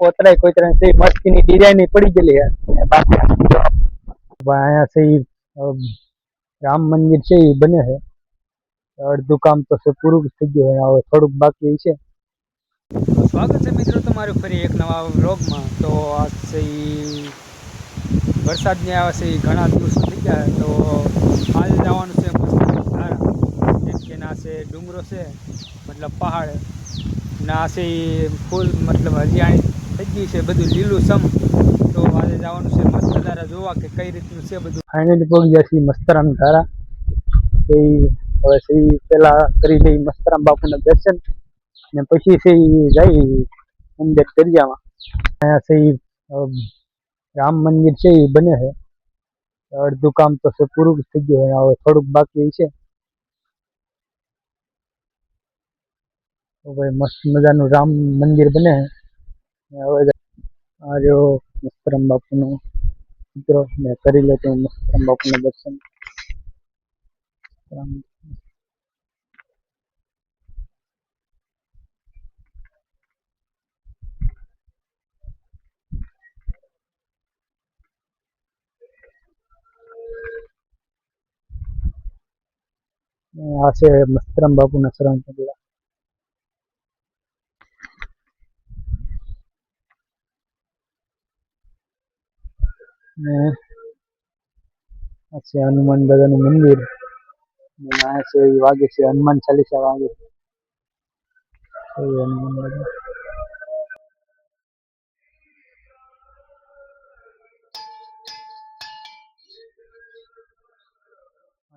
કોતરાય કોતરાય છે મસ્તીની ડિઝાઇન પડી ગયેલી છે બાકી અહીંયા છે રામ મંદિર છે એ બને છે અડધું કામ તો છે પૂરું થઈ ગયું હવે થોડુંક બાકી છે। સ્વાગત છે મિત્રો તમારું ફરી એક નવા વ્લોગમાં। તો આજ છે વરસાદને આવે છે ઘણા દિવસો થઈ ગયા તો હાલ જવાનું છે મસ્ત ધારા જેમ કે ના છે ડુંગરો છે મતલબ પહાડ ના છે ફૂલ મતલબ હરિયાળી થઈ ગઈ છે બધું લીલું સમ। તો આજે જવાનું છે મસ્ત ધારા જોવા કે કઈ રીતનું છે બધું। ફાઇનલી પહોંચી ગયા છીએ મસ્તરામ ધારા એ હવે શ્રી પેલા કરી લઈ મસ્તરામ બાપુના દર્શન ને પછી છે જઈ અંદર દરિયામાં। અહીંયા છે રામ મંદિર છે એ બને છે અડધું કામ તો છે પૂરું થઈ ગયું હવે થોડુંક બાકી છે। તો ભાઈ મસ્ત મજાનું રામ મંદિર બને છે। હવે આ જો મસ્તરામ બાપુનો ચિત્રો ને કરી લે તો મસ્તરામ બાપુના દર્શન। આ છે મસ્તરામ બાપુના શરણ પગલા। આ છે હનુમાન દાદાનું મંદિર આ છે વાગે છે હનુમાન ચાલીસા વાગે છે હનુમાન દાદા।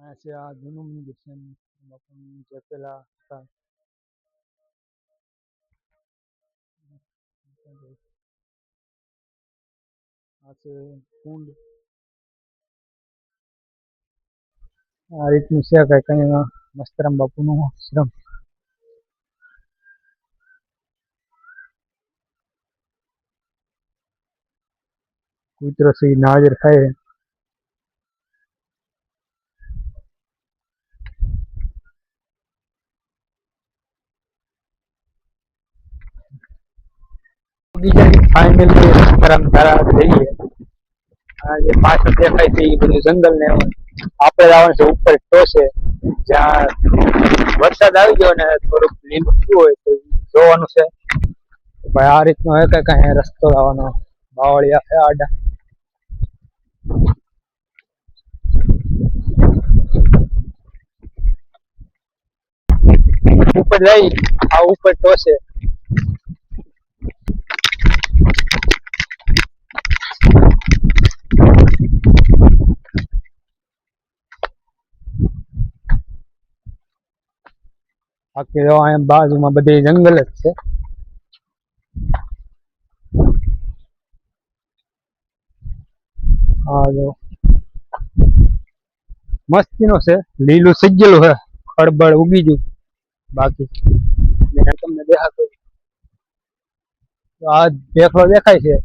આ છે આ જૂનું મંદિર છે બાપુનું જે પેલા હતા। આ છે કુંડ આ રીતનું છે કઈ મસ્તરામ બાપુનું આશ્રમ। કૂતરો છે નાળિયેર ખાય ફાઇનલી મસ્તરામ ધારા જઈએ। આ જે પાછળ દેખાય છે એ બધું જંગલ ને આપણે જવાનું છે ઉપર ટોસે જ્યાં વરસાદ આવી ગયો ને થોડુંક લીલું થયું હોય તો જોવાનું છે ભાઈ। આ રીતનો હે કઈ રસ્તો આવવાનો બાવળિયા છે આડા ઉપર જઈ આ ઉપર ટોસે બાકી અહીંયા બાજુમાં બધી જંગલ જ છે। હા જો મસ્તીનો છે લીલું થઈ ગયેલું છે ખડબડ ઉગી ગયું બાકી તમને દેખાતું આ ભેખડો દેખાય છે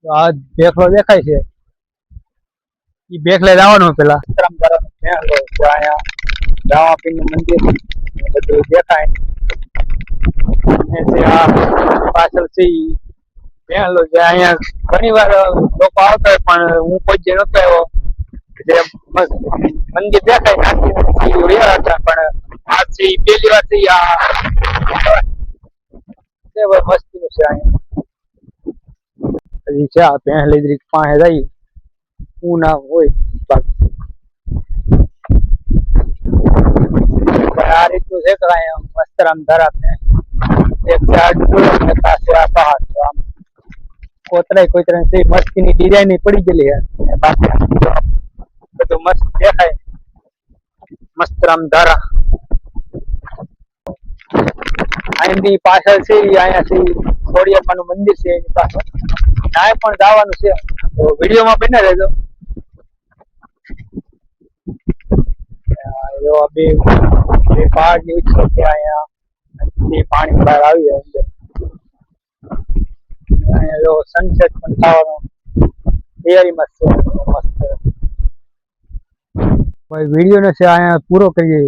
આ ભેખડો દેખાય છે એ ભેખલે જવાનું પેલા અહીંયા રામાપીર નું મંદિર બધું દેખાય પાછળ છે પહેલો જે અહીંયા ઘણી વાર લોકો આવતા હોય પણ હું કોઈ જે નતો આવ્યો જે મંદિર દેખાય હતા પણ આજથી પહેલી વાર થી આ મસ્તી નું છે અહીંયા હજી છે આ પહેલી પાસે જઈ હું ના હોય બાકી આ રીતનું છે કે મસ્તરામ ધારા એક પાસે આ પહાડ આમ કોતરાય કોતરાય છે મસ્તીની ડિઝાઇન પડી ગયેલી છે બાકી બધું મસ્ત દેખાય મસ્તરામ ધારા। અહીંથી પાછળ છે અહીંયાથી ખોડિયારમાંનું મંદિર છે એની પાછળ ત્યાં પણ જવાનું છે તો વિડીયોમાં બને રહેજો। બે પહાડ ની ઉચ્ચ છે અહીંયા પાણી બહાર આવી જાય છે અહીંયા જો સનસેટ પણ થવાનો તૈયારીમાં છે મસ્ત ભાઈ। વિડીયોને છે અહીંયા પૂરો કરીએ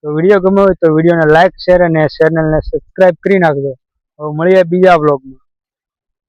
તો વિડીયો ગમ્યો હોય તો વિડીયોને લાઈક શેર અને ચેનલને સબસ્ક્રાઇબ કરી નાખજો। હવે મળીએ બીજા બ્લોગમાં.